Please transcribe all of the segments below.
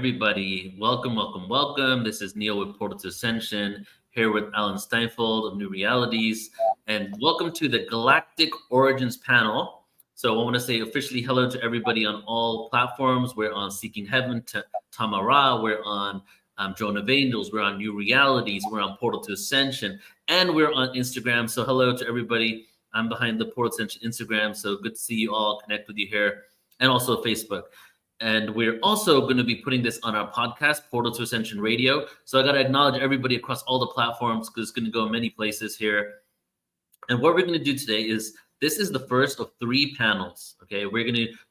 everybody. Welcome. This is Neil with Portal to Ascension, here with Alan Steinfeld of New Realities, and welcome to the Galactic Origins panel. So I want to say officially hello to everybody on all platforms. We're on Seeking Heaven, Tamara. We're on Drone of Angels. We're on New Realities. We're on Portal to Ascension, and we're on Instagram. So hello to everybody. I'm behind the Portal to Ascension Instagram, so good to see you all, connect with you here, and also Facebook. And we're also going to be putting this on our podcast, Portal to Ascension Radio. So I got to acknowledge everybody across all the platforms because it's going to go many places here. And what we're going to do today is, this is the first of 3 panels. Okay,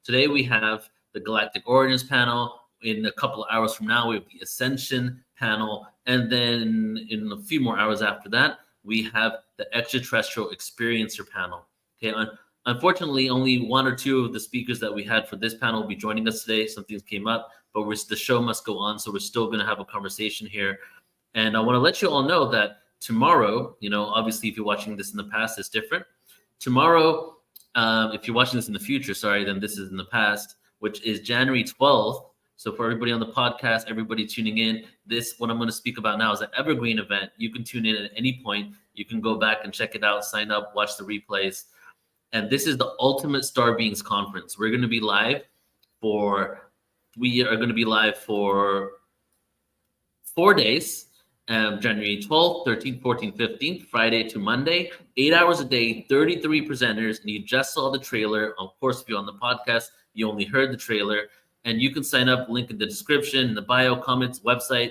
today we have the Galactic Origins panel. In a couple of hours from now, we have the Ascension panel. And then in a few more hours after that, we have the Extraterrestrial Experiencer panel. Okay, unfortunately, only 1 or 2 of the speakers that we had for this panel will be joining us today. Some things came up, but the show must go on, so we're still going to have a conversation here. And I want to let you all know that tomorrow, obviously, if you're watching this in the past, it's different. Tomorrow, if you're watching this in the future, then this is in the past, which is January 12th. So for everybody on the podcast, everybody tuning in, what I'm going to speak about now is an evergreen event. You can tune in at any point. You can go back and check it out, sign up, watch the replays. And this is the Ultimate Star Beings Conference. We're going to be live for 4 days, January 12th, 13th, 14th, 15th, Friday to Monday, 8 hours a day, 33 presenters. And you just saw the trailer. Of course, if you're on the podcast, you only heard the trailer. And you can sign up, link in the description, in the bio, comments, website,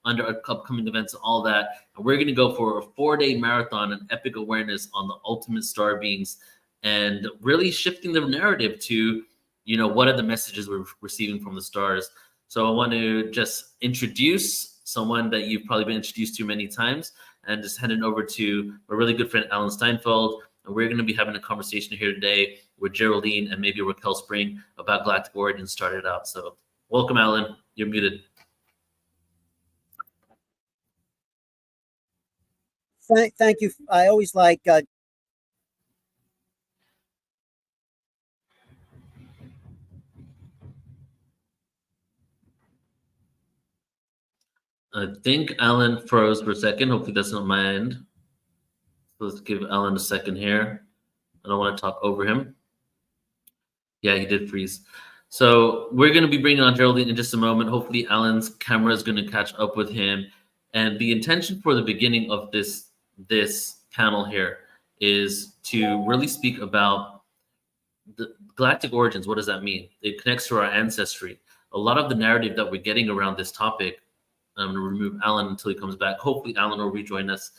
under upcoming events, all that. And we're going to go for a 4-day marathon and epic awareness on the ultimate star beings and really shifting the narrative to, what are the messages we're receiving from the stars. So I want to just introduce someone that you've probably been introduced to many times and just hand it over to a really good friend, Alan Steinfeld. And we're going to be having a conversation here today with Geraldine and maybe Raquel Spring about Galactic Origins started out. So welcome, Alan. You're muted. Thank you. I always like I think Alan froze for a second. Hopefully that's not my end. So let's give Alan a second here. I don't want to talk over him. Yeah, he did freeze. So we're going to be bringing on Geraldine in just a moment. Hopefully Alan's camera is going to catch up with him. And the intention for the beginning of this panel here is to really speak about the galactic origins. What does that mean? It connects to our ancestry. A lot of the narrative that we're getting around this topic, I'm going to remove Alan until he comes back. Hopefully Alan will rejoin us.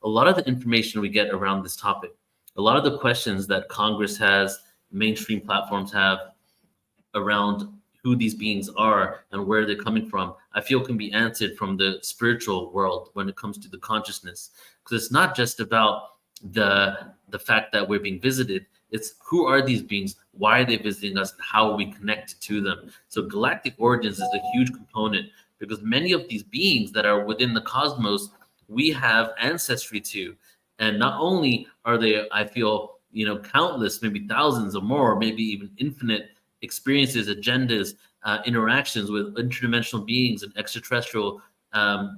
A lot of the information we get around this topic, a lot of the questions that Congress has, mainstream platforms have around who these beings are and where they're coming from, I feel can be answered from the spiritual world when it comes to the consciousness. Because it's not just about the fact that we're being visited. It's who are these beings? Why are they visiting us? And how are we connected to them? So galactic origins is a huge component because many of these beings that are within the cosmos, we have ancestry to. And not only are they, I feel, countless, maybe thousands or more, maybe even infinite experiences, agendas, interactions with interdimensional beings and extraterrestrial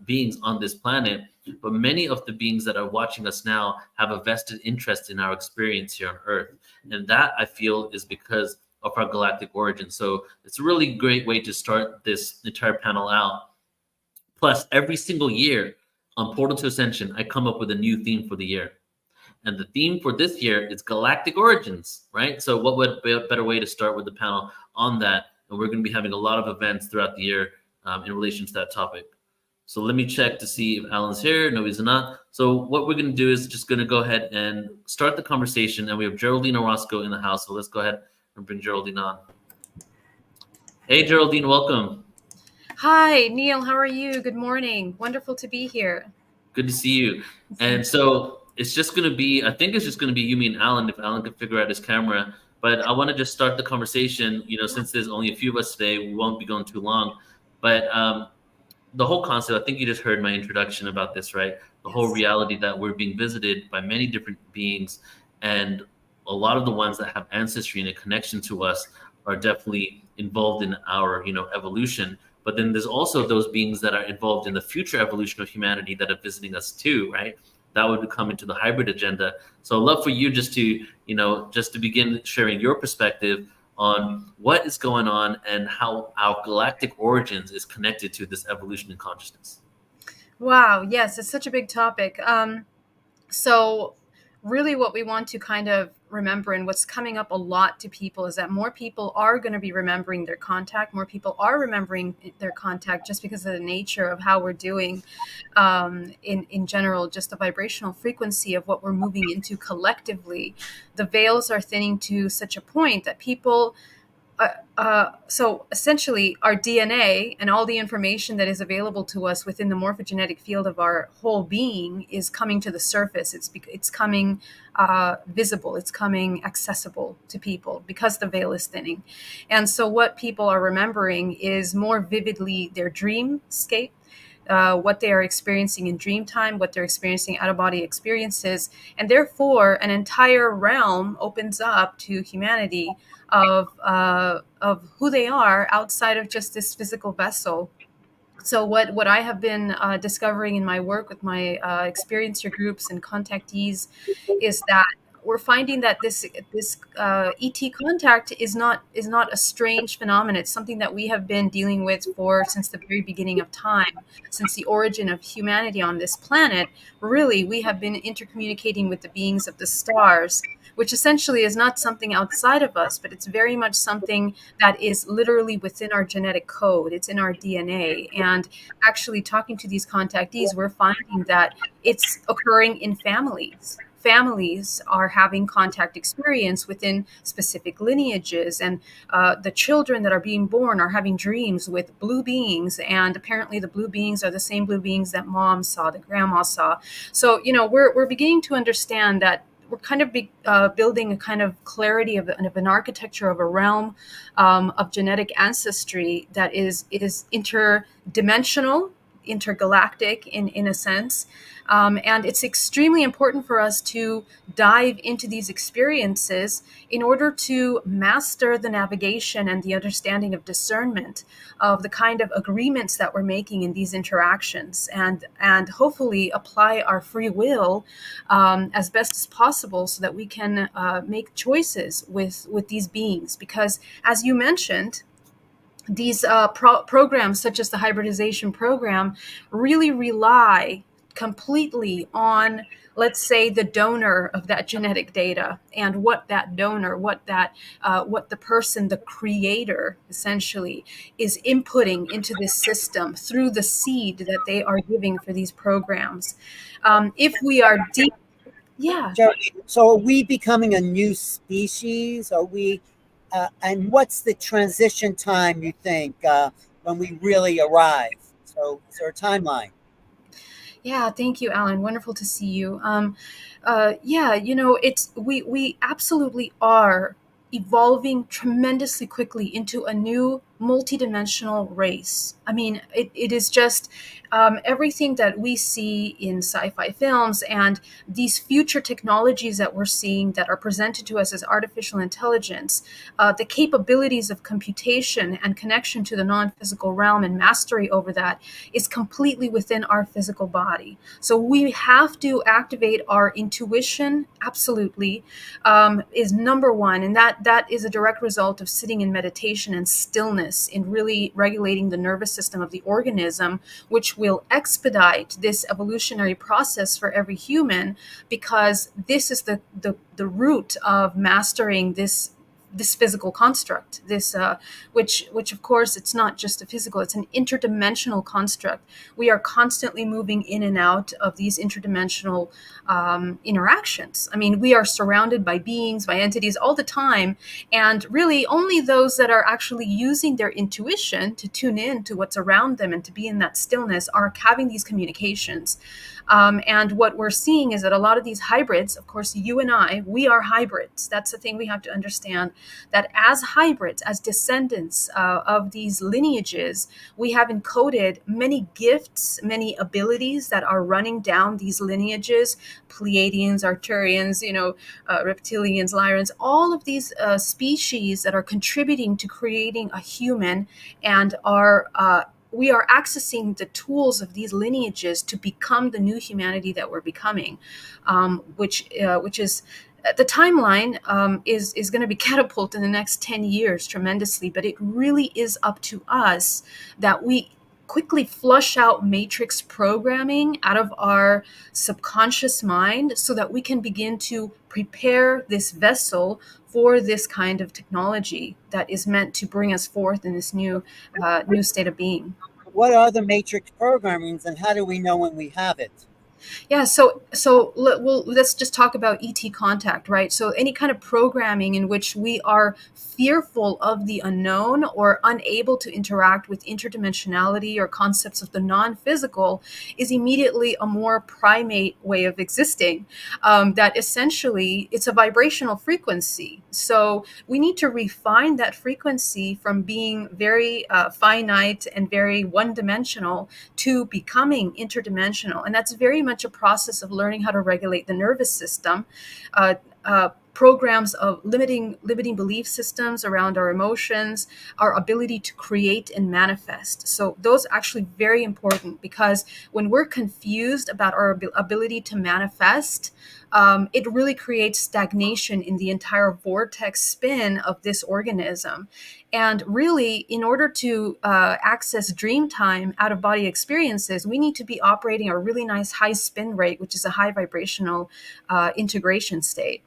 beings on this planet. But many of the beings that are watching us now have a vested interest in our experience here on Earth. And that, I feel, is because of our galactic origin. So it's a really great way to start this entire panel out. Plus, every single year on Portal to Ascension, I come up with a new theme for the year. And the theme for this year is Galactic Origins, right? So what would be a better way to start with the panel on that? And we're going to be having a lot of events throughout the year in relation to that topic. So let me check to see if Alan's here. No, he's not. So what we're going to do is just going to go ahead and start the conversation. And we have Geraldine Orozco in the house. So let's go ahead and bring Geraldine on. Hey, Geraldine, welcome. Hi, Neil. How are you? Good morning. Wonderful to be here. Good to see you. And so it's just going to be, I think it's just going to be you, me, and Alan, if Alan can figure out his camera. But I want to just start the conversation, since there's only a few of us today, we won't be going too long. But the whole concept, I think you just heard my introduction about this, right? The whole reality that we're being visited by many different beings, and a lot of the ones that have ancestry and a connection to us are definitely involved in our, evolution. but then there's also those beings that are involved in the future evolution of humanity that are visiting us too, right? That would come into the hybrid agenda. So I'd love for you just to begin sharing your perspective on what is going on and how our galactic origins is connected to this evolution in consciousness. Wow, yes, it's such a big topic. So really what we want to kind of remember, and what's coming up a lot to people, is that more people are going to be remembering their contact. More people are remembering their contact just because of the nature of how we're doing in general, just the vibrational frequency of what we're moving into collectively. The veils are thinning to such a point that people so essentially our DNA and all the information that is available to us within the morphogenetic field of our whole being is coming to the surface. It's coming visible. It's coming accessible to people because the veil is thinning. And so what people are remembering is more vividly their dreamscape, what they are experiencing in dream time, what they're experiencing out-of-body experiences. And therefore, an entire realm opens up to humanity of who they are outside of just this physical vessel. So what I have been discovering in my work with my experiencer groups and contactees is that we're finding that this ET contact is not a strange phenomenon. It's something that we have been dealing with since the very beginning of time, since the origin of humanity on this planet. Really, we have been intercommunicating with the beings of the stars, which essentially is not something outside of us, but it's very much something that is literally within our genetic code. It's in our DNA. And actually talking to these contactees, we're finding that it's occurring in families. Families are having contact experience within specific lineages, and the children that are being born are having dreams with blue beings, and apparently the blue beings are the same blue beings that mom saw, that grandma saw. So, we're beginning to understand that we're kind of building a kind of clarity of an architecture of a realm of genetic ancestry that is interdimensional, intergalactic in a sense. And it's extremely important for us to dive into these experiences in order to master the navigation and the understanding of discernment of the kind of agreements that we're making in these interactions, and hopefully apply our free will as best as possible so that we can make choices with these beings. Because as you mentioned, these programs such as the hybridization program really rely completely on, let's say, the donor of that genetic data, and what that donor, what the person, the creator, essentially is inputting into this system through the seed that they are giving for these programs. If we are deep, yeah. So are we becoming a new species? Are we, and what's the transition time, you think, when we really arrive? So is there a timeline? Yeah, thank you, Alan. Wonderful to see you. Yeah, we absolutely are evolving tremendously quickly into a new multidimensional race. I mean, it is just everything that we see in sci-fi films and these future technologies that we're seeing that are presented to us as artificial intelligence, the capabilities of computation and connection to the non-physical realm and mastery over that is completely within our physical body. So we have to activate our intuition, absolutely, is number one. And that is a direct result of sitting in meditation and stillness, in really regulating the nervous system of the organism, which will expedite this evolutionary process for every human, because this is the root of mastering this physical construct, which of course it's not just a physical, it's an interdimensional construct. We are constantly moving in and out of these interdimensional interactions. I mean, we are surrounded by beings, by entities all the time, and really only those that are actually using their intuition to tune in to what's around them and to be in that stillness are having these communications. And what we're seeing is that a lot of these hybrids, of course, you and I, we are hybrids. That's the thing we have to understand, that as hybrids, as descendants of these lineages, we have encoded many gifts, many abilities that are running down these lineages: Pleiadians, Arcturians, reptilians, Lyrans, all of these species that are contributing to creating a human and are we are accessing the tools of these lineages to become the new humanity that we're becoming, which is the timeline is going to be catapulted in the next 10 years tremendously, but it really is up to us that we quickly flush out matrix programming out of our subconscious mind so that we can begin to prepare this vessel for this kind of technology that is meant to bring us forth in this new state of being. What are the matrix programmings, and how do we know when we have it? Yeah, so let's just talk about ET contact, right? So any kind of programming in which we are fearful of the unknown or unable to interact with interdimensionality or concepts of the non-physical is immediately a more primate way of existing. That essentially it's a vibrational frequency. So we need to refine that frequency from being very finite and very one-dimensional to becoming interdimensional, and that's very much a process of learning how to regulate the nervous system, programs of limiting belief systems around our emotions, our ability to create and manifest. So those are actually very important, because when we're confused about our ability to manifest, it really creates stagnation in the entire vortex spin of this organism. And really, in order to access dream time, out of body experiences, we need to be operating a really nice high spin rate, which is a high vibrational integration state.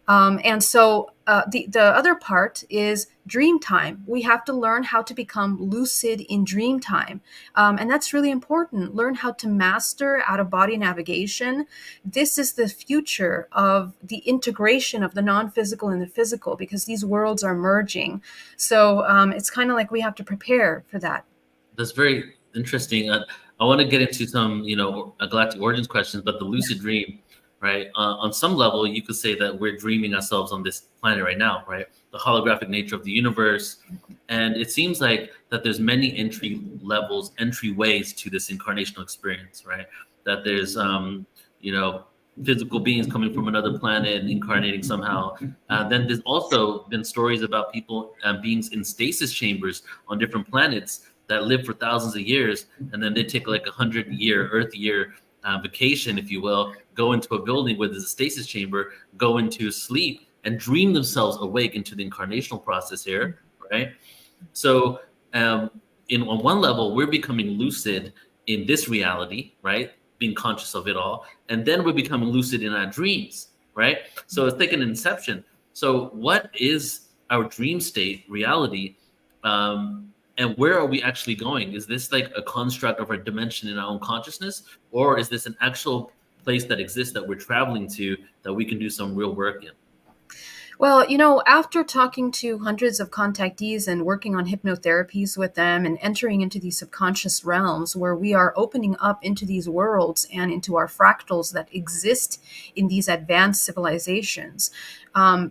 And so the other part is dream time. We have to learn how to become lucid in dream time. And that's really important. Learn how to master out of body navigation. This is the future of the integration of the non-physical and the physical, because these worlds are merging. So it's kind of like we have to prepare for that. That's very interesting. I want to get into some, galactic origins questions, but the lucid dream, right? On some level, you could say that we're dreaming ourselves on this planet right now, right? The holographic nature of the universe. And it seems like that there's many entryways to this incarnational experience, right? That there's, physical beings coming from another planet and incarnating somehow. Then there's also been stories about people, beings in stasis chambers on different planets that live for thousands of years. And then they take like 100-year, Earth year vacation, if you will, go into a building where there's a stasis chamber, go into sleep and dream themselves awake into the incarnational process here, right? So on one level, we're becoming lucid in this reality, right? Being conscious of it all. And then we're becoming lucid in our dreams, right? So it's like an inception. So what is our dream state reality? And where are we actually going? Is this like a construct of a dimension in our own consciousness? Or is this an actual place that exists that we're traveling to that we can do some real work in? Well, after talking to hundreds of contactees and working on hypnotherapies with them and entering into these subconscious realms where we are opening up into these worlds and into our fractals that exist in these advanced civilizations,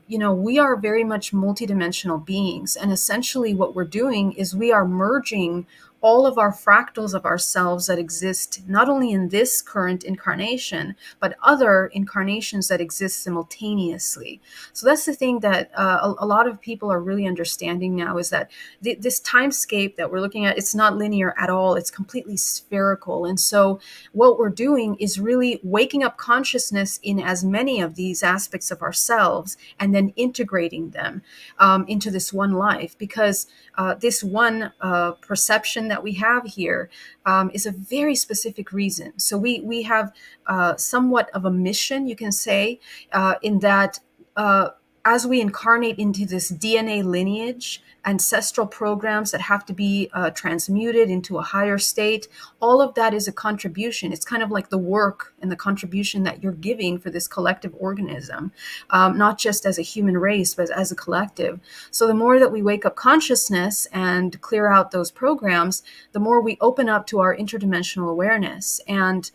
we are very much multidimensional beings. And essentially what we're doing is we are merging all of our fractals of ourselves that exist not only in this current incarnation, but other incarnations that exist simultaneously. So that's the thing that a lot of people are really understanding now, is that this timescape that we're looking at, it's not linear at all. It's completely spherical. And so what we're doing is really waking up consciousness in as many of these aspects of ourselves and then integrating them into this one life, because this one perception that we have here is a very specific reason. So we have somewhat of a mission, you can say, in that as we incarnate into this DNA lineage, ancestral programs that have to be transmuted into a higher state, all of that is a contribution. It's kind of like the work and the contribution that you're giving for this collective organism, not just as a human race, but as a collective. So the more that we wake up consciousness and clear out those programs, the more we open up to our interdimensional awareness. And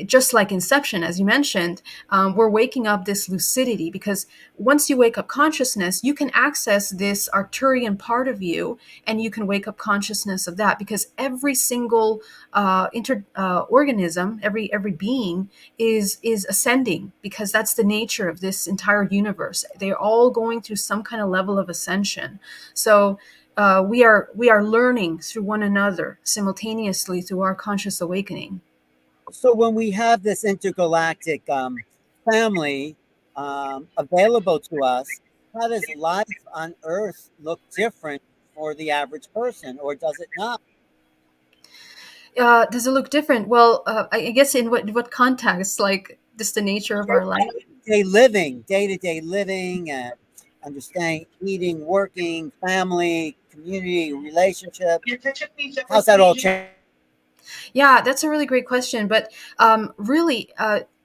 just like Inception, as you mentioned, we're waking up this lucidity, because once you wake up consciousness, you can access this Arcturian part of you, and you can wake up consciousness of that, because every single organism, every being is ascending, because that's the nature of this entire universe. They're all going through some kind of level of ascension. So we are learning through one another simultaneously through our conscious awakening. So when we have this intergalactic family available to us, how does life on Earth look different for the average person, or does it not? Does it look different? Well, I guess in what context, like just the nature of our life. Day-to-day living, and understanding, eating, working, family, community, relationship. How's that all change? Yeah, that's a really great question. But really,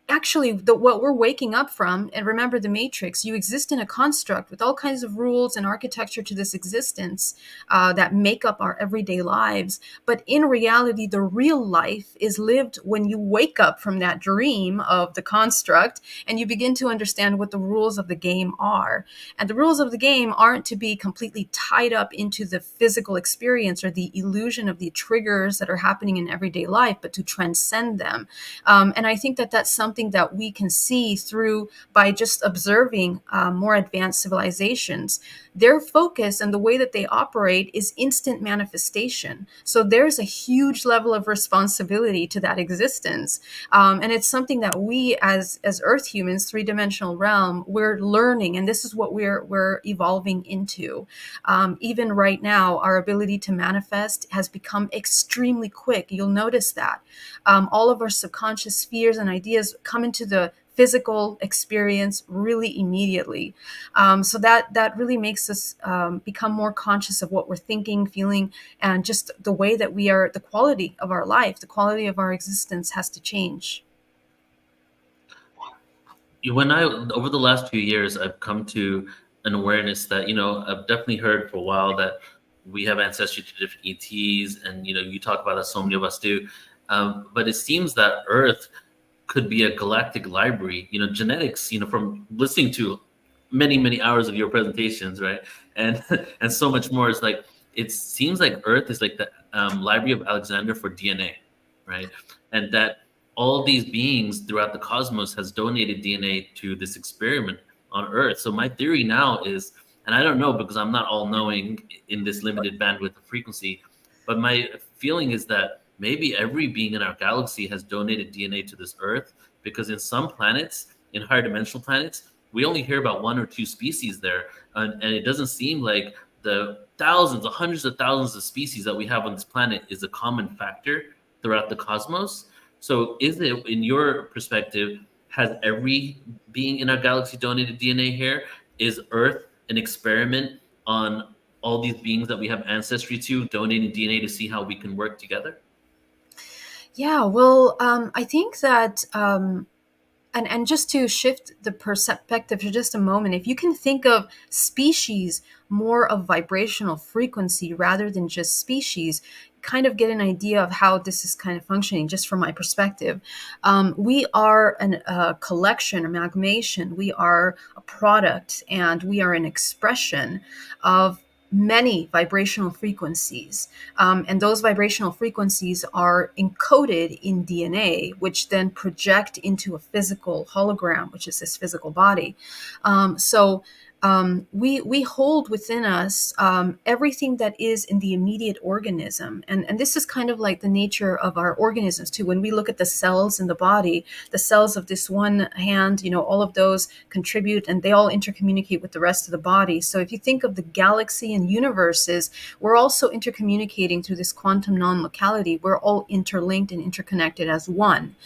actually, what we're waking up from, and remember the matrix, you exist in a construct with all kinds of rules and architecture to this existence that make up our everyday lives. But in reality, the real life is lived when you wake up from that dream of the construct and you begin to understand what the rules of the game are. And the rules of the game aren't to be completely tied up into the physical experience or the illusion of the triggers that are happening in everyday life, but to transcend them. And I think that that's something that we can see through by just observing more advanced civilizations. Their focus and the way that they operate is instant manifestation. So there's a huge level of responsibility to that existence. And it's something that we as Earth humans, three-dimensional realm, we're learning, and this is what we're evolving into. Even right now, our ability to manifest has become extremely quick. You'll notice that. All of our subconscious spheres and ideas come into the physical experience really immediately. So that really makes us become more conscious of what we're thinking, feeling, and just the way that we are, the quality of our life, the quality of our existence has to change. Over the last few years, I've come to an awareness that, I've definitely heard for a while that we have ancestry to different ETs, and, you talk about that, so many of us do. But it seems that Earth could be a galactic library, genetics, from listening to many, many hours of your presentations, right? And and so much more. It's like, it seems like Earth is like the Library of Alexander for DNA, right? And that all these beings throughout the cosmos has donated DNA to this experiment on Earth. So my theory now is, and I don't know because I'm not all knowing in this limited bandwidth of frequency, but my feeling is that maybe every being in our galaxy has donated DNA to this Earth, because in some planets, in higher dimensional planets, we only hear about one or two species there. And it doesn't seem like the thousands, or hundreds of thousands of species that we have on this planet is a common factor throughout the cosmos. So is it, in your perspective, has every being in our galaxy donated DNA here? Is Earth an experiment on all these beings that we have ancestry to, donating DNA to see how we can work together? Yeah, well, I think that, and just to shift the perspective for just a moment, if you can think of species more of vibrational frequency rather than just species, kind of get an idea of how this is kind of functioning, just from my perspective. We are a collection, amalgamation. We are a product, and we are an expression of many vibrational frequencies. And those vibrational frequencies are encoded in DNA, which then project into a physical hologram, which is this physical body. We hold within us everything that is in the immediate organism. And this is kind of like the nature of our organisms too. When we look at the cells in the body, the cells of this one hand, all of those contribute, and they all intercommunicate with the rest of the body. So if you think of the galaxy and universes, we're also intercommunicating through this quantum non-locality. We're all interlinked and interconnected as one.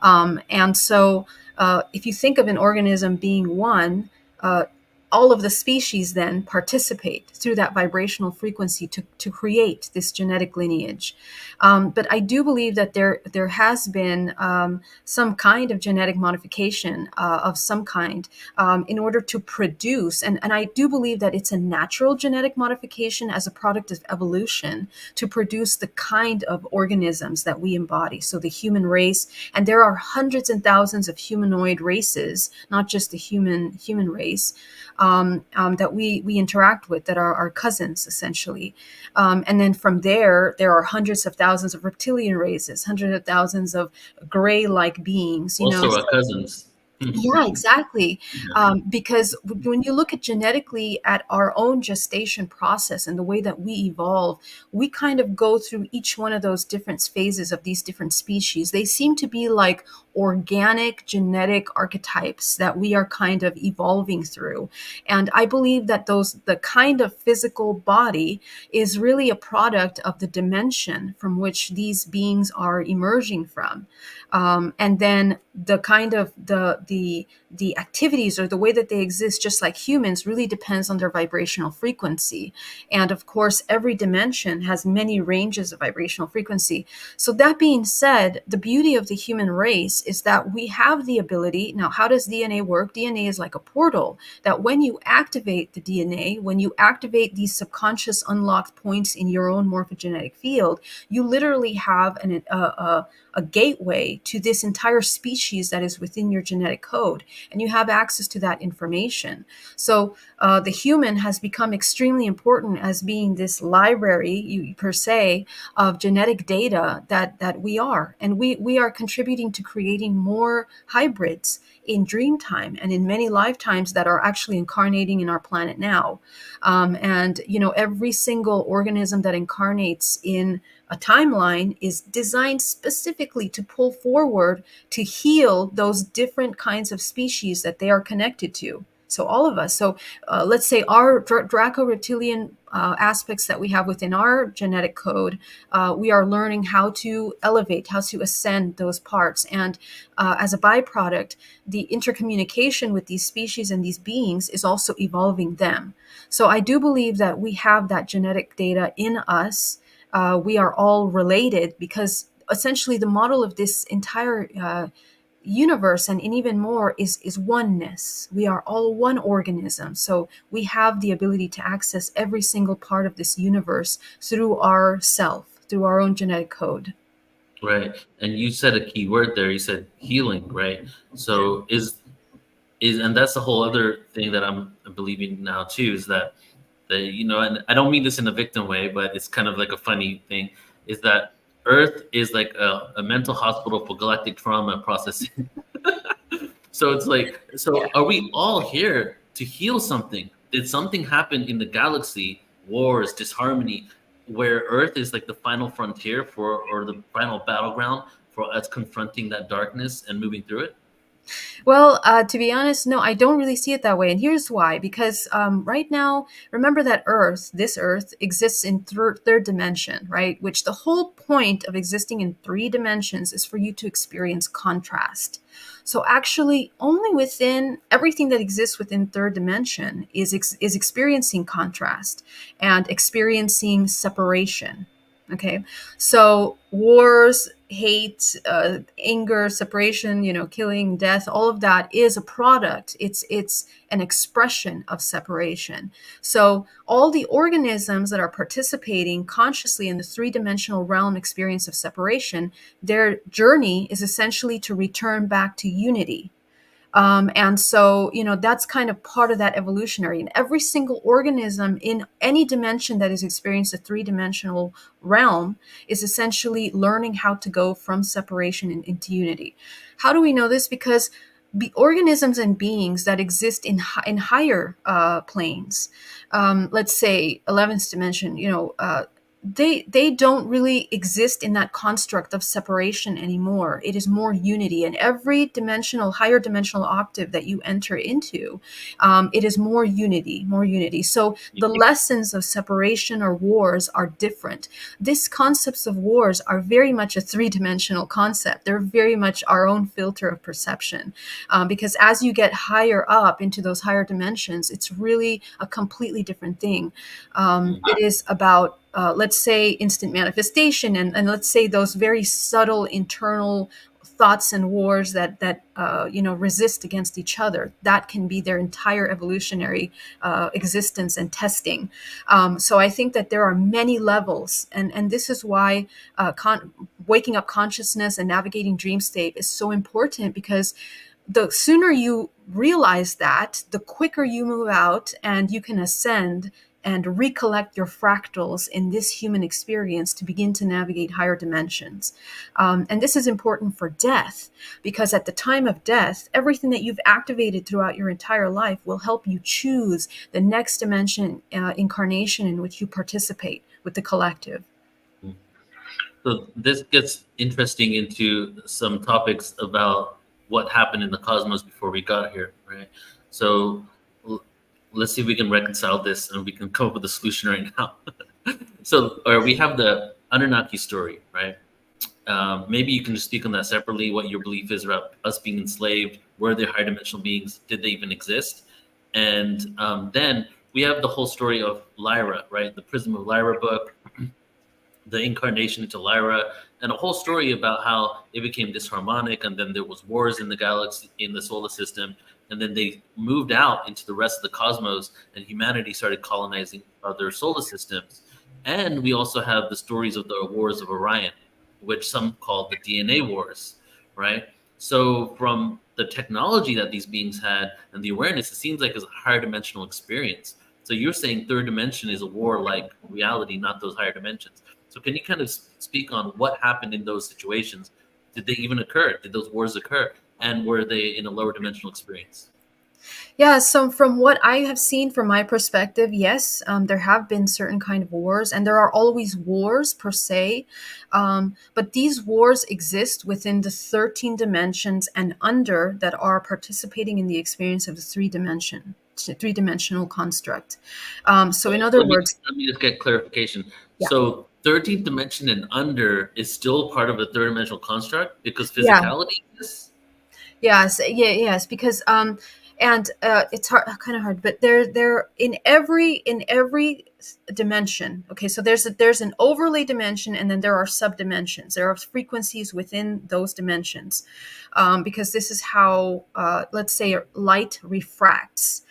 If you think of an organism being one, all of the species then participate through that vibrational frequency to create this genetic lineage. But I do believe that there has been some kind of genetic modification of some kind in order to produce, and I do believe that it's a natural genetic modification as a product of evolution to produce the kind of organisms that we embody. So the human race, and there are hundreds and thousands of humanoid races, not just the human race, that we interact with, that are our cousins, essentially. And then from there are hundreds of thousands of reptilian races, hundreds of thousands of gray-like beings. Also our cousins. Yeah, exactly. Yeah. Because when you look at genetically at our own gestation process and the way that we evolve, we kind of go through each one of those different phases of these different species. They seem to be like organic genetic archetypes that we are kind of evolving through. And I believe that the kind of physical body is really a product of the dimension from which these beings are emerging from. And then the kind of the activities or the way that they exist, just like humans, really depends on their vibrational frequency. And of course, every dimension has many ranges of vibrational frequency. So that being said, the beauty of the human race is that we have the ability. Now, how does DNA work? DNA is like a portal that when you activate the DNA, when you activate these subconscious unlocked points in your own morphogenetic field, you literally have a gateway to this entire species that is within your genetic code, and you have access to that information. So the human has become extremely important as being this library, per se, of genetic data that we are, and we are contributing to creating more hybrids in dream time and in many lifetimes that are actually incarnating in our planet now. And every single organism that incarnates in a timeline is designed specifically to pull forward to heal those different kinds of species that they are connected to. So all of us. So let's say our Draco-reptilian aspects that we have within our genetic code, we are learning how to elevate, how to ascend those parts. And as a byproduct, the intercommunication with these species and these beings is also evolving them. So I do believe that we have that genetic data in us. We are all related because essentially the model of this entire universe and even more is oneness. We are all one organism. So we have the ability to access every single part of this universe through our self, through our own genetic code. Right. And you said a key word there. You said healing, right? So and that's the whole other thing that I'm believing now too, is that and I don't mean this in a victim way, but it's kind of like a funny thing, is that Earth is like a mental hospital for galactic trauma processing. So it's like, so are we all here to heal something? Did something happen in the galaxy, wars, disharmony, where Earth is like the final frontier or the final battleground for us confronting that darkness and moving through it? Well, to be honest, no, I don't really see it that way. And here's why. Because right now, remember that this Earth, exists in third dimension, right? Which the whole point of existing in 3 dimensions is for you to experience contrast. So actually, only within everything that exists within third dimension is experiencing contrast and experiencing separation. Okay, so wars, hate, anger, separation, killing, death, all of that is a product. It's an expression of separation. So all the organisms that are participating consciously in the 3-dimensional realm experience of separation, their journey is essentially to return back to unity. And so, that's kind of part of that evolutionary. And every single organism in any dimension that has experienced a 3-dimensional realm is essentially learning how to go from separation into unity. How do we know this? Because the organisms and beings that exist in higher planes, let's say 11th dimension, they don't really exist in that construct of separation anymore. It is more unity. And every higher dimensional octave that you enter into, it is more unity, more unity. So the lessons of separation or wars are different. These concepts of wars are very much a 3-dimensional concept. They're very much our own filter of perception. Because as you get higher up into those higher dimensions, it's really a completely different thing. It is about let's say instant manifestation and let's say those very subtle internal thoughts and wars that resist against each other. That can be their entire evolutionary existence and testing. So I think that there are many levels, and this is why waking up consciousness and navigating dream state is so important, because the sooner you realize that, the quicker you move out and you can ascend and recollect your fractals in this human experience to begin to navigate higher dimensions. And this is important for death, because at the time of death, everything that you've activated throughout your entire life will help you choose the next dimension incarnation in which you participate with the collective. So this gets interesting into some topics about what happened in the cosmos before we got here, right? So let's see if we can reconcile this and we can come up with a solution right now. So, or we have the Anunnaki story, right? Maybe you can just speak on that separately, what your belief is about us being enslaved. Were they high dimensional beings? Did they even exist? And then we have the whole story of Lyra, right? The Prism of Lyra book, the incarnation into Lyra, and a whole story about how it became disharmonic, and then there was wars in the galaxy, in the solar system, and then they moved out into the rest of the cosmos, and humanity started colonizing other solar systems. And we also have the stories of the Wars of Orion, which some call the DNA wars, right? So from the technology that these beings had and the awareness, it seems like it's a higher dimensional experience. So you're saying third dimension is a war-like reality, not those higher dimensions. So can you kind of speak on what happened in those situations? Did they even occur? Did those wars occur? And were they in a lower dimensional experience? Yeah, so from what I have seen from my perspective, yes, there have been certain kind of wars, and there are always wars per se, but these wars exist within the 13 dimensions and under that are participating in the experience of the three-dimensional construct. So in other words, let me just get clarification. Yeah. So 13th dimension and under is still part of the third dimensional construct because Yeah. physicality is? Yes, because and it's kind of hard, but they're in every dimension. Okay, so there's an overlay dimension, and then there are subdimensions. There are frequencies within those dimensions, because this is how let's say light refracts.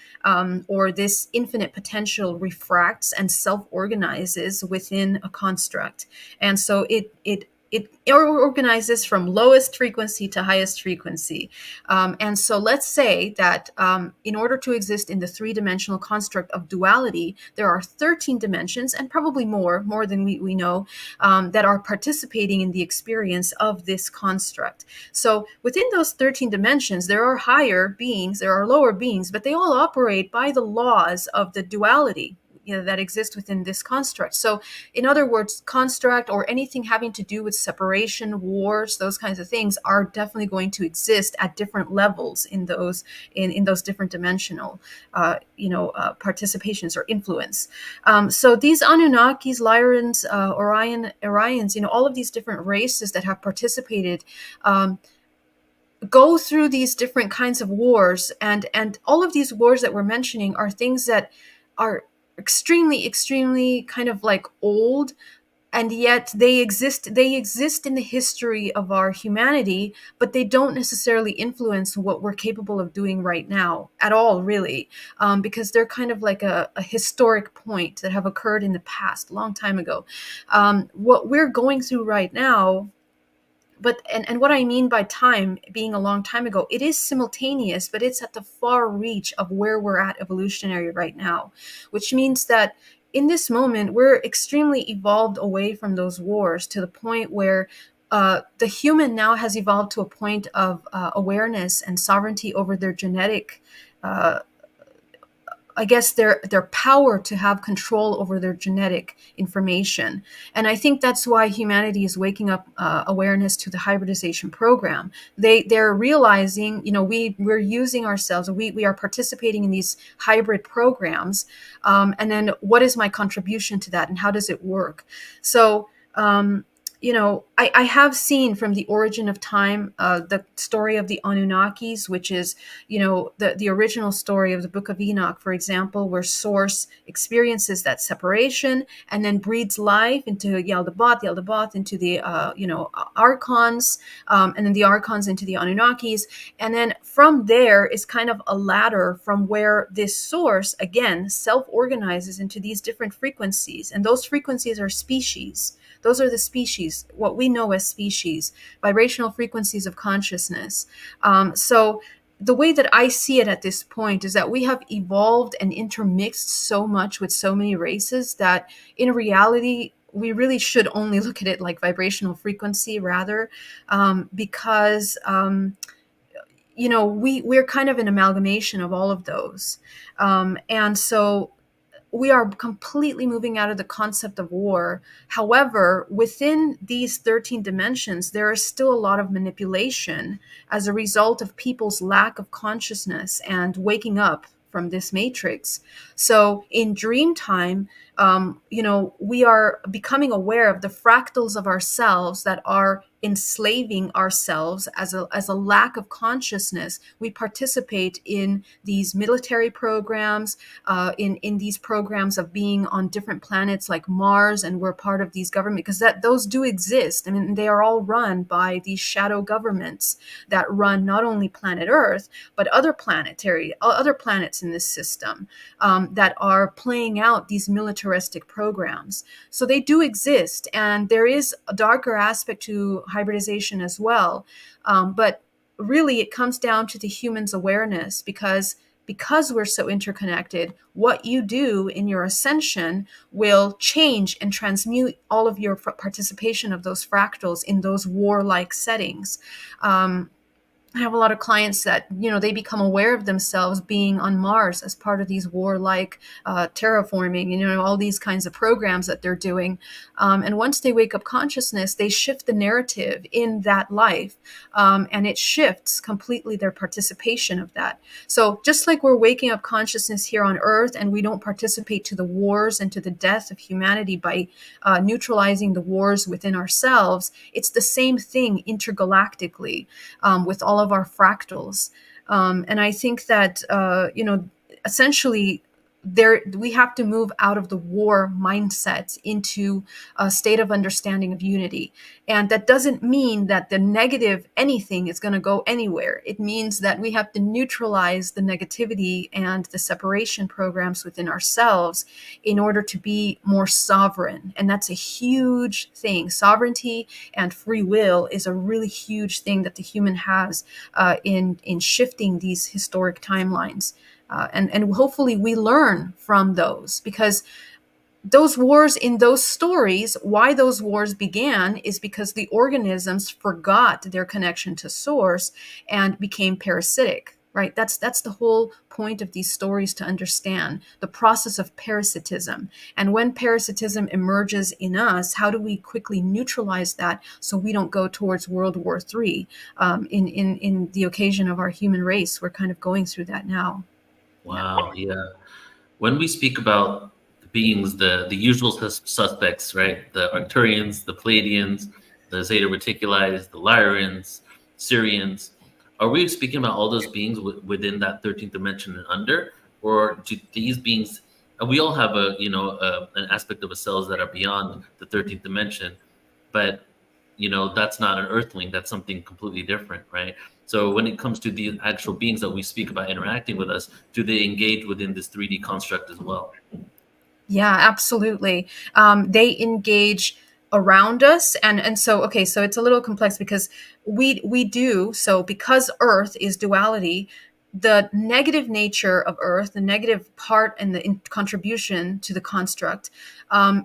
Or this infinite potential refracts and self-organizes within a construct, and so it organizes from lowest frequency to highest frequency. And so let's say that in order to exist in the three-dimensional construct of duality, there are 13 dimensions, and probably more than we know, that are participating in the experience of this construct. So within those 13 dimensions, there are higher beings, there are lower beings, but they all operate by the laws of the duality, that exist within this construct. So in other words, construct or anything having to do with separation, wars, those kinds of things are definitely going to exist at different levels in those different dimensional participations or influence. So these Anunnakis, Lyrans, Orions, all of these different races that have participated go through these different kinds of wars, and all of these wars that we're mentioning are things that are extremely kind of like old, and yet they exist in the history of our humanity, but they don't necessarily influence what we're capable of doing right now at all, really, because they're kind of like a historic point that have occurred in the past, a long time ago. What we're going through right now, but and what I mean by time being a long time ago, it is simultaneous, but it's at the far reach of where we're at evolutionary right now, which means that in this moment we're extremely evolved away from those wars to the point where the human now has evolved to a point of awareness and sovereignty over their genetic I guess their power to have control over their genetic information. And I think that's why humanity is waking up awareness to the hybridization program. They're realizing, we're using ourselves, we are participating in these hybrid programs. And then what is my contribution to that, and how does it work? So, I have seen from the origin of time the story of the Anunnakis, which is, the original story of the Book of Enoch, for example, where Source experiences that separation and then breathes life into Yaldabaoth into the, Archons, and then the Archons into the Anunnakis. And then from there is kind of a ladder from where this Source, again, self-organizes into these different frequencies. And those frequencies are species. Those are the species, what we know as species, vibrational frequencies of consciousness. So the way that I see it at this point is that we have evolved and intermixed so much with so many races that in reality, we really should only look at it like vibrational frequency rather, because we're kind of an amalgamation of all of those. And so we are completely moving out of the concept of war. However, within these 13 dimensions, there is still a lot of manipulation as a result of people's lack of consciousness and waking up from this matrix. So in dream time, we are becoming aware of the fractals of ourselves that are enslaving ourselves as a lack of consciousness. We participate in these military programs, in these programs of being on different planets like Mars, and we're part of these government because those do exist. I mean, they are all run by these shadow governments that run not only planet Earth but other planets in this system, that are playing out these militaristic programs. So they do exist, and there is a darker aspect to hybridization as well. But really, it comes down to the human's awareness, because we're so interconnected, what you do in your ascension will change and transmute all of your participation of those fractals in those warlike settings. I have a lot of clients that, they become aware of themselves being on Mars as part of these warlike terraforming, all these kinds of programs that they're doing. And once they wake up consciousness, they shift the narrative in that life. And it shifts completely their participation of that. So just like we're waking up consciousness here on Earth, and we don't participate to the wars and to the death of humanity by neutralizing the wars within ourselves, it's the same thing intergalactically, with all of our fractals. And I think that, essentially, we have to move out of the war mindset into a state of understanding of unity. And that doesn't mean that the negative anything is going to go anywhere. It means that we have to neutralize the negativity and the separation programs within ourselves in order to be more sovereign. And that's a huge thing. Sovereignty and free will is a really huge thing that the human has in shifting these historic timelines. And hopefully we learn from those, because those wars in those stories, why those wars began is because the organisms forgot their connection to source and became parasitic, right? That's the whole point of these stories, to understand the process of parasitism. And when parasitism emerges in us, how do we quickly neutralize that so we don't go towards World War III? In the occasion of our human race, we're kind of going through that now. Wow, yeah. When we speak about the beings, the usual suspects, right? The Arcturians, the Pleiadians, the Zeta Reticuli, the Lyrians, Syrians, are we speaking about all those beings within that 13th dimension and under? Or do these beings, and we all have an aspect of ourselves that are beyond the 13th dimension, but that's not an earthling, that's something completely different, right? So when it comes to the actual beings that we speak about interacting with us, do they engage within this 3D construct as well? Yeah, absolutely. They engage around us. And so, okay, so it's a little complex because we do, so because Earth is duality, the negative nature of Earth, the negative part and the contribution to the construct,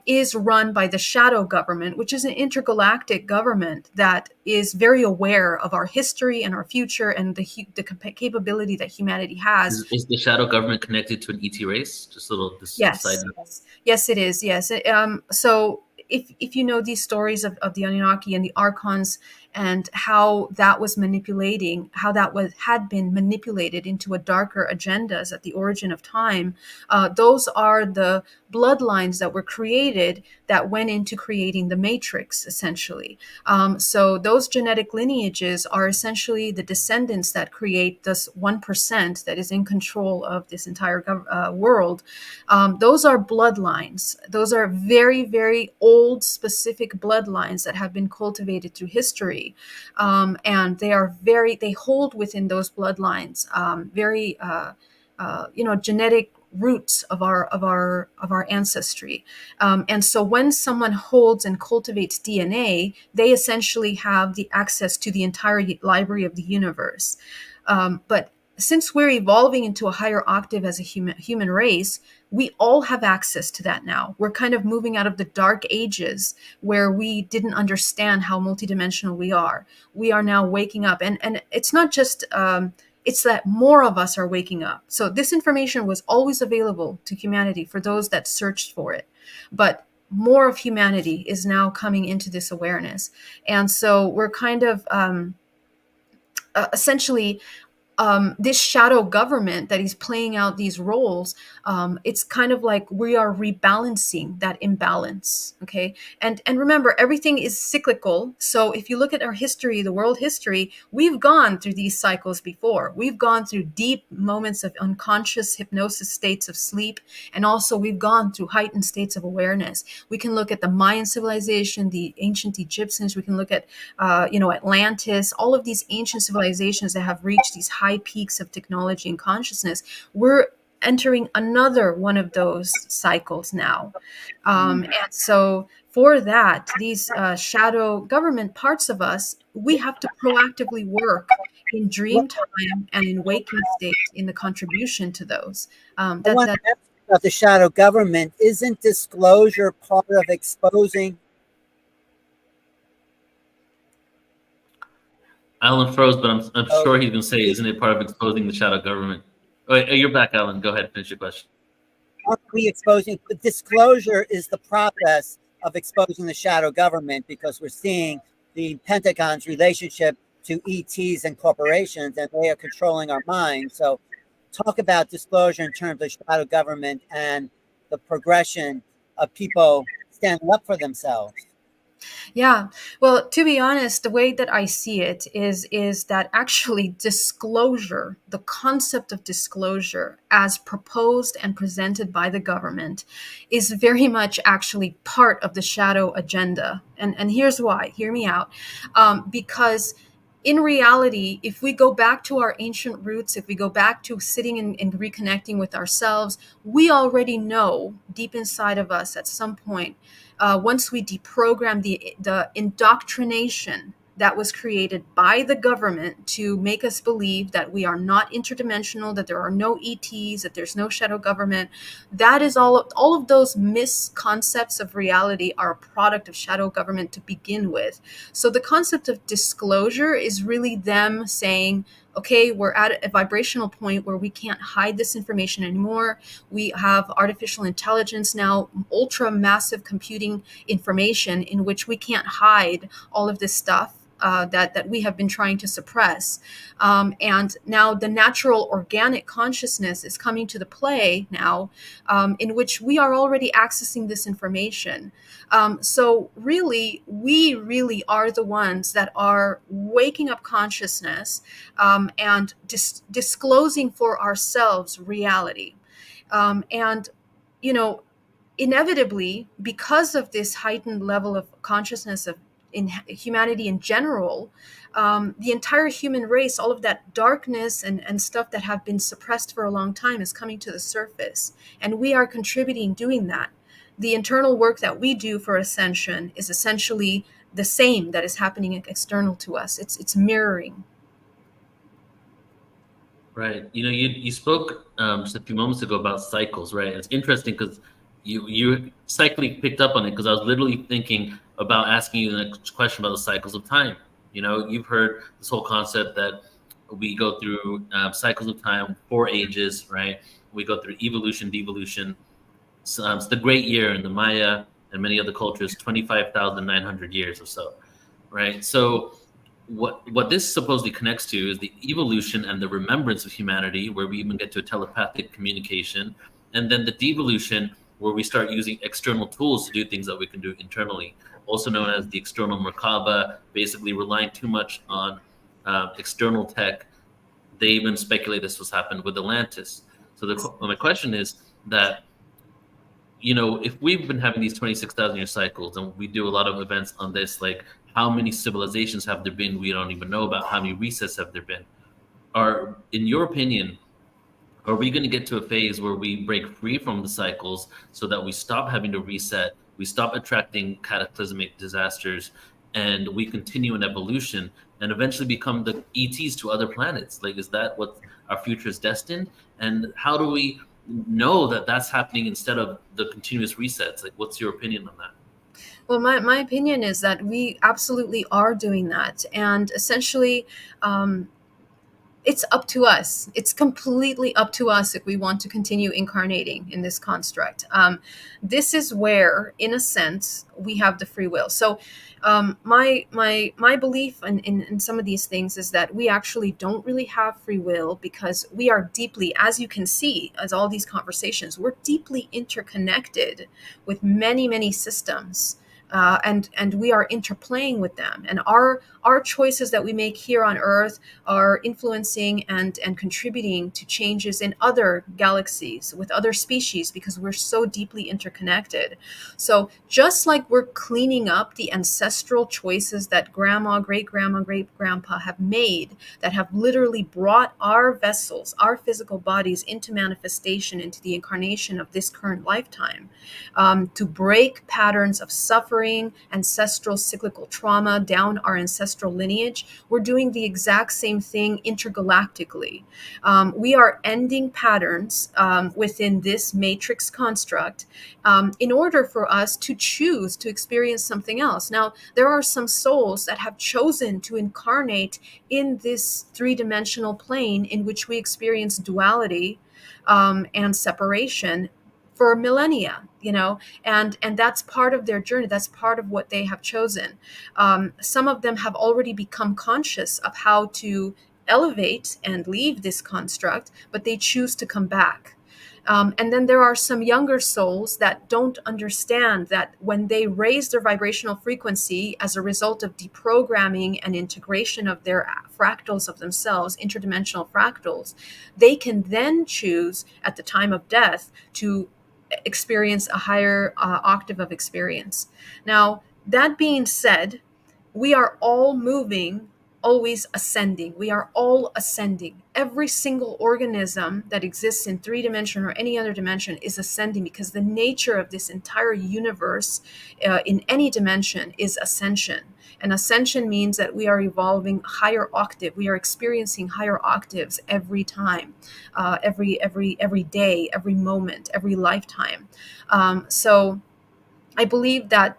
is run by the shadow government, which is an intergalactic government that is very aware of our history and our future and the capability that humanity has. Is the shadow government connected to an ET race? Just a little Yes, side note. yes, it is. Yes. So if you know these stories of the Anunnaki and the Archons, and how that was had been manipulated into a darker agendas at the origin of time, those are the bloodlines that were created that went into creating the matrix, essentially. So those genetic lineages are essentially the descendants that create this 1% that is in control of this entire world. Those are bloodlines. Those are very, very old, specific bloodlines that have been cultivated through history. And they hold within those bloodlines very genetic roots of our ancestry. And so when someone holds and cultivates DNA, they essentially have the access to the entire library of the universe. But since we're evolving into a higher octave as a human race, we all have access to that now. We're kind of moving out of the dark ages where we didn't understand how multidimensional we are. We are now waking up, and it's not just it's that more of us are waking up. So this information was always available to humanity for those that searched for it, but more of humanity is now coming into this awareness. And so we're kind of essentially this shadow government that is playing out these roles, it's kind of like we are rebalancing that imbalance. Okay, and remember, everything is cyclical. So if you look at our history, the world history, we've gone through these cycles before. We've gone through deep moments of unconscious hypnosis states of sleep, and also we've gone through heightened states of awareness. We can look at the Mayan civilization, the ancient Egyptians. We can look at Atlantis, all of these ancient civilizations that have reached these high peaks of technology and consciousness. We're entering another one of those cycles now. And so for that, these shadow government parts of us, we have to proactively work in dream time and in waking state in the contribution to those. I want to ask about the shadow government. Isn't disclosure part of exposing? Alan froze, but I'm sure he's going to say, isn't it part of exposing the shadow government? Oh, you're back, Alan. Go ahead, finish your question. Are we exposing? Disclosure is the process of exposing the shadow government, because we're seeing the Pentagon's relationship to ETs and corporations, and they are controlling our minds. So talk about disclosure in terms of shadow government and the progression of people standing up for themselves. Yeah. Well, to be honest, the way that I see it is that actually disclosure, the concept of disclosure as proposed and presented by the government, is very much actually part of the shadow agenda. And here's why. Hear me out. Because in reality, if we go back to our ancient roots, if we go back to sitting and reconnecting with ourselves, we already know deep inside of us at some point, once we deprogram the indoctrination that was created by the government to make us believe that we are not interdimensional, that there are no ETs, that there's no shadow government, that is all of those misconcepts of reality are a product of shadow government to begin with. So the concept of disclosure is really them saying, okay, we're at a vibrational point where we can't hide this information anymore. We have artificial intelligence now, ultra massive computing information in which we can't hide all of this stuff that we have been trying to suppress. And now the natural organic consciousness is coming to the play now, in which we are already accessing this information. So really, we really are the ones that are waking up consciousness and disclosing for ourselves reality. And, inevitably, because of this heightened level of consciousness of in humanity in general, the entire human race, all of that darkness and stuff that have been suppressed for a long time is coming to the surface. And we are contributing doing that. The internal work that we do for ascension is essentially the same that is happening external to us. It's mirroring. Right. You spoke just a few moments ago about cycles, right? It's interesting because you cyclically picked up on it, because I was literally thinking about asking you the next question about the cycles of time. You've heard this whole concept that we go through cycles of time, 4 ages, right? We go through evolution, devolution. So, it's the Great Year in the Maya and many other cultures, 25,900 years or so, right? So what this supposedly connects to is the evolution and the remembrance of humanity, where we even get to a telepathic communication, and then the devolution, where we start using external tools to do things that we can do internally, also known as the external Merkaba, basically relying too much on external tech. They even speculate this was happened with Atlantis. So my question is that, if we've been having these 26,000 year cycles and we do a lot of events on this, like how many civilizations have there been we don't even know about? How many resets have there been? In your opinion, are we going to get to a phase where we break free from the cycles so that we stop having to reset, we stop attracting cataclysmic disasters, and we continue an evolution and eventually become the ETs to other planets? Like, is that what our future is destined? And how do we know that that's happening instead of the continuous resets? Like, what's your opinion on that? Well, my opinion is that we absolutely are doing that. And essentially, it's up to us. It's completely up to us if we want to continue incarnating in this construct. This is where, in a sense, we have the free will. So, my belief in some of these things is that we actually don't really have free will, because we are deeply, as you can see, as all these conversations, we're deeply interconnected with many systems. And we are interplaying with them, and our choices that we make here on Earth are influencing and contributing to changes in other galaxies with other species, because we're so deeply interconnected. So just like we're cleaning up the ancestral choices that grandma, great grandma, great grandpa have made, that have literally brought our vessels, our physical bodies, into manifestation, into the incarnation of this current lifetime, to break patterns of suffering, ancestral cyclical trauma down our ancestral lineage, we're doing the exact same thing intergalactically. We are ending patterns within this matrix construct in order for us to choose to experience something else. Now, there are some souls that have chosen to incarnate in this three-dimensional plane in which we experience duality and separation for millennia, and that's part of their journey. That's part of what they have chosen. Some of them have already become conscious of how to elevate and leave this construct, but they choose to come back. And then there are some younger souls that don't understand that when they raise their vibrational frequency as a result of deprogramming and integration of their fractals of themselves, interdimensional fractals, they can then choose at the time of death to experience a higher octave of experience. Now, that being said, we are all moving, always ascending. We are all ascending. Every single organism that exists in 3 dimension or any other dimension is ascending, because the nature of this entire universe in any dimension is ascension. And ascension means that we are evolving higher octave. We are experiencing higher octaves every time, every day, every moment, every lifetime. So I believe that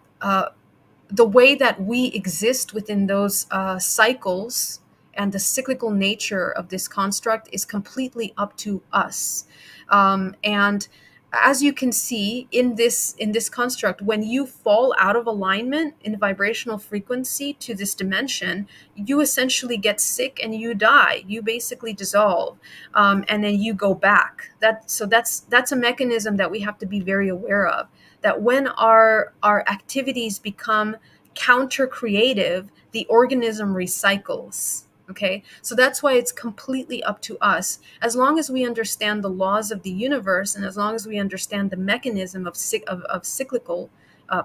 the way that we exist within those cycles and the cyclical nature of this construct is completely up to us. And as you can see in this construct, when you fall out of alignment in vibrational frequency to this dimension, you essentially get sick and you die. You basically dissolve, and then you go back. That's a mechanism that we have to be very aware of. That when our activities become counter creative, the organism recycles. Okay, so that's why it's completely up to us. As long as we understand the laws of the universe, and as long as we understand the mechanism of cyclical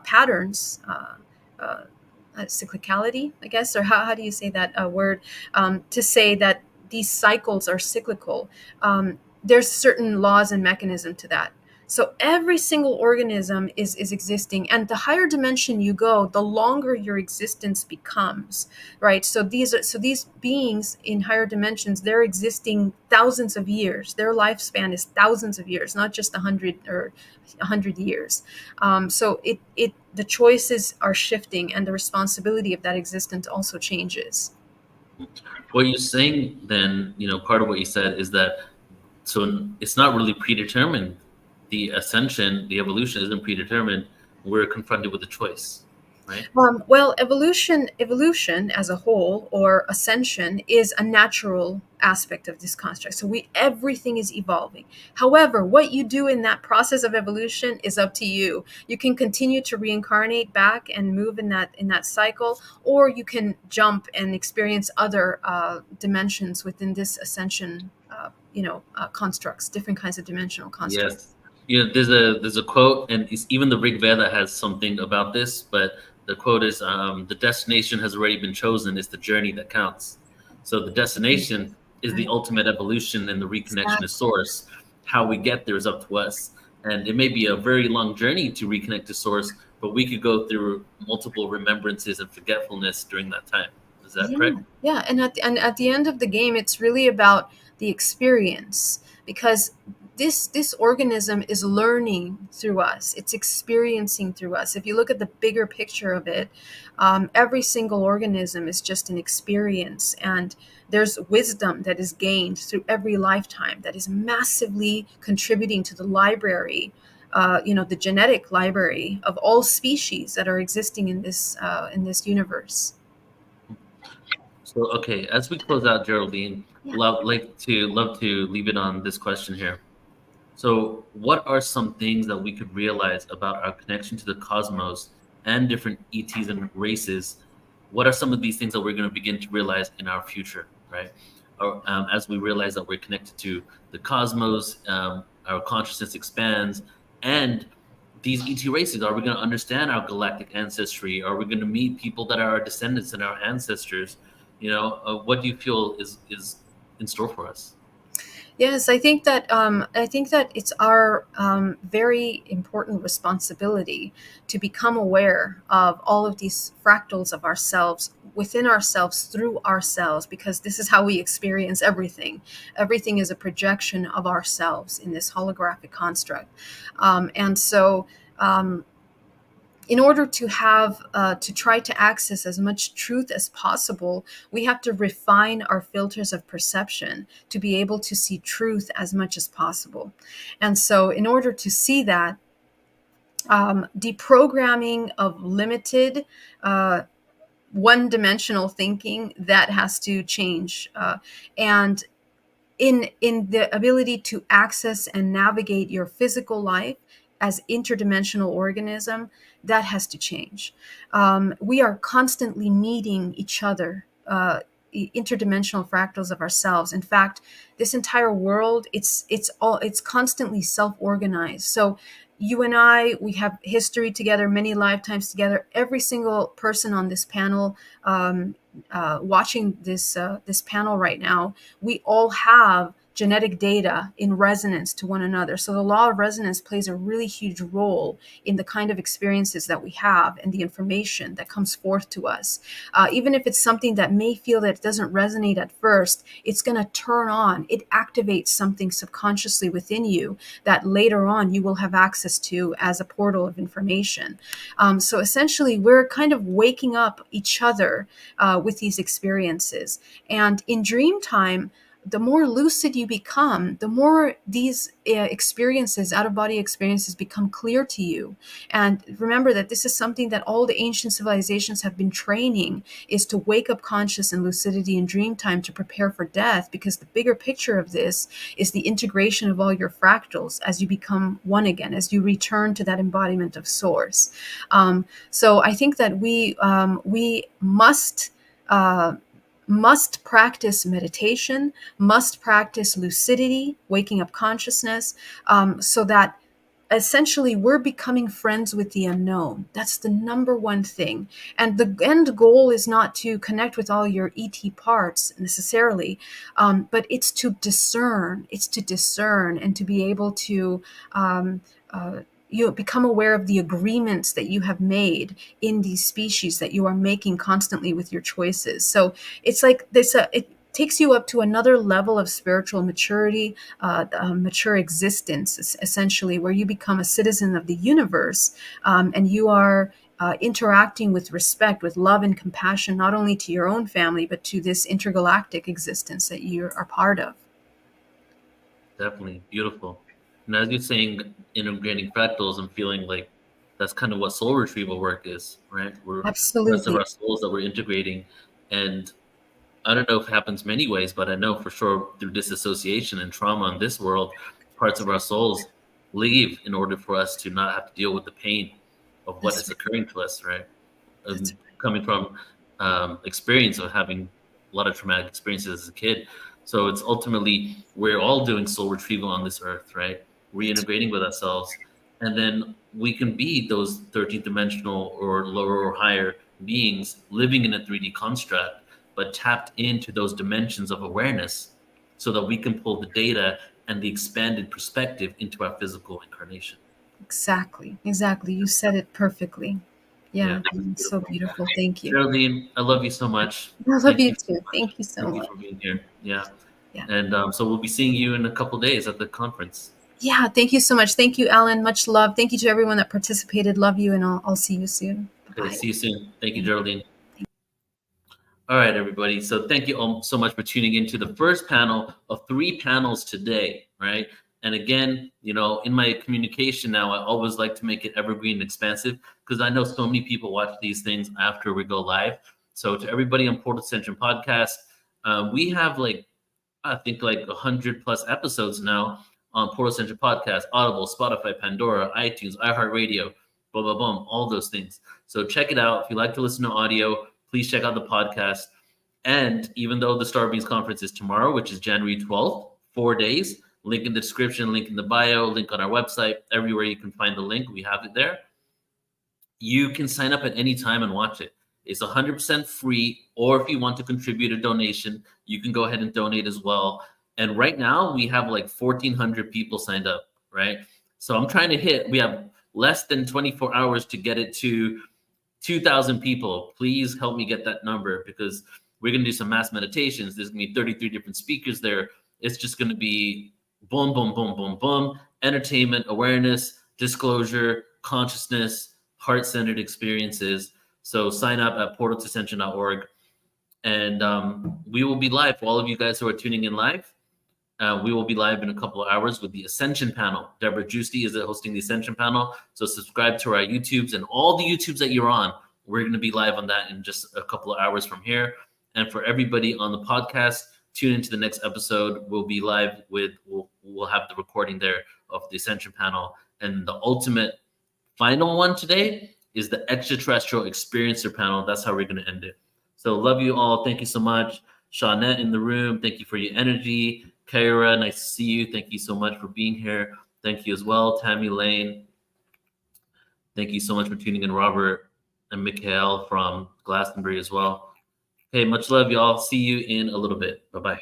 patterns, cyclicality, I guess, or how do you say that word? To say that these cycles are cyclical, there's certain laws and mechanism to that. So every single organism is existing, and the higher dimension you go, the longer your existence becomes, right? So these beings in higher dimensions, they're existing thousands of years. Their lifespan is thousands of years, not just 100 or 100 years. So the choices are shifting, and the responsibility of that existence also changes. What you're saying then, part of what you said is that, so it's not really predetermined. The ascension, the evolution isn't predetermined. We're confronted with a choice, right? Well, evolution as a whole, or ascension, is a natural aspect of this construct. So everything is evolving. However, what you do in that process of evolution is up to you. You can continue to reincarnate back and move in that cycle, or you can jump and experience other dimensions within this ascension. Constructs, different kinds of dimensional constructs. Yes. There's a quote, and even the Rig Veda has something about this, but the quote is, the destination has already been chosen. It's the journey that counts. So the destination is the ultimate evolution and the reconnection to source. How we get there is up to us. And it may be a very long journey to reconnect to source, but we could go through multiple remembrances and forgetfulness during that time. Is that correct? Yeah. And at the end of the game, it's really about the experience, because this organism is learning through us. It's experiencing through us. If you look at the bigger picture of it, every single organism is just an experience, and there's wisdom that is gained through every lifetime that is massively contributing to the library, the genetic library of all species that are existing in this universe. So, okay, as we close out, Geraldine, Yeah. love to leave it on this question here. So, what are some things that we could realize about our connection to the cosmos and different ETs and races? What are some of these things that we're going to begin to realize in our future, right? Or, as we realize that we're connected to the cosmos, our consciousness expands, and these ET races, are we going to understand our galactic ancestry? Are we going to meet people that are our descendants and our ancestors? What do you feel is in store for us? Yes, I think that it's our very important responsibility to become aware of all of these fractals of ourselves, within ourselves, through ourselves, because this is how we experience everything. Everything is a projection of ourselves in this holographic construct, and so. In order to try to access as much truth as possible, we have to refine our filters of perception to be able to see truth as much as possible. And so in order to see that, deprogramming of limited, one-dimensional thinking, that has to change, and in the ability to access and navigate your physical life as interdimensional organism, that has to change. We are constantly meeting each other, interdimensional fractals of ourselves. In fact, this entire world, it's constantly self-organized. So you and I, we have history together, many lifetimes together. Every single person on this panel, watching this panel right now, we all have genetic data in resonance to one another. So the law of resonance plays a really huge role in the kind of experiences that we have and the information that comes forth to us. Even if it's something that may feel that it doesn't resonate at first, it's going to turn on. It activates something subconsciously within you that later on you will have access to as a portal of information. So essentially, we're kind of waking up each other with these experiences. And in dream time, the more lucid you become, the more these experiences, out-of-body experiences, become clear to you. And remember that this is something that all the ancient civilizations have been training, is to wake up conscious in lucidity in dream time to prepare for death, because the bigger picture of this is the integration of all your fractals as you become one again, as you return to that embodiment of source. So I think that we must practice meditation, must practice lucidity, waking up consciousness, so that essentially we're becoming friends with the unknown. That's the number one thing. And the end goal is not to connect with all your ET parts necessarily, but it's to discern. It's to discern and to be able to you become aware of the agreements that you have made in these species that you are making constantly with your choices. So it's like this, it takes you up to another level of spiritual maturity, mature existence, essentially, where you become a citizen of the universe, and you are interacting with respect, with love and compassion, not only to your own family, but to this intergalactic existence that you are part of. Definitely beautiful. And as you're saying, integrating fractals, I'm feeling like that's kind of what soul retrieval work is, right? We're parts of Absolutely. our souls that we're integrating. And I don't know if it happens many ways, but I know for sure through disassociation and trauma in this world, parts of our souls leave in order for us to not have to deal with the pain of what That's is occurring to us, right? That's Coming from experience of having a lot of traumatic experiences as a kid. So it's ultimately, we're all doing soul retrieval on this earth, right? Reintegrating with ourselves. And then we can be those 13th dimensional or lower or higher beings living in a 3D construct, but tapped into those dimensions of awareness so that we can pull the data and the expanded perspective into our physical incarnation. Exactly. You said it perfectly. Yeah, Yeah, it's so beautiful. beautiful. Thank you. Geraldine, I love you so much. I love Thank you you so too. much. Thank you so Thank you much. for being here. Yeah. Yeah. And so we'll be seeing you in a couple days at the conference. Yeah, thank you so much. Thank you, Ellen. Much love. Thank you to everyone that participated. Love you, and I'll see you soon. Okay, Bye. see you soon. Thank you, Geraldine. All right, everybody. So thank you all so much for tuning into the first panel of 3 panels today, right? And again, you know, in my communication now, I always like to make it evergreen and expansive because I know so many people watch these things after we go live. So to everybody on Portal Ascension Podcast, we have I think 100 plus episodes now on Portal Ascension Podcast, Audible, Spotify, Pandora, iTunes, iHeartRadio, blah, blah, blah, all those things. So check it out. If you like to listen to audio, please check out the podcast. And even though the Star Beings Conference is tomorrow, which is January 12th, 4 days, link in the description, link in the bio, link on our website, everywhere you can find the link, we have it there. You can sign up at any time and watch it. It's 100% free, or if you want to contribute a donation, you can go ahead and donate as well. And right now, we have 1,400 people signed up, right? So I'm trying to we have less than 24 hours to get it to 2,000 people. Please help me get that number because we're going to do some mass meditations. There's going to be 33 different speakers there. It's just going to be boom, boom, boom, boom, boom. Entertainment, awareness, disclosure, consciousness, heart-centered experiences. So sign up at portaltoascension.org. And we will be live for all of you guys who are tuning in live. We will be live in a couple of hours with the Ascension panel. Deborah Giusti is hosting the Ascension panel. So subscribe to our YouTubes and all the YouTubes that you're on. We're going to be live on that in just a couple of hours from here. And for everybody on the podcast, tune into the next episode. We'll be live we'll have the recording there of the Ascension panel. And the ultimate final one today is the Extraterrestrial Experiencer panel. That's how we're going to end it. So love you all. Thank you so much. Shawnette in the room. Thank you for your energy. Kyra, nice to see you. Thank you so much for being here. Thank you as well. Tammy Lane. Thank you so much for tuning in. Robert and Mikhail from Glastonbury as well. Okay, much love, y'all. See you in a little bit. Bye-bye.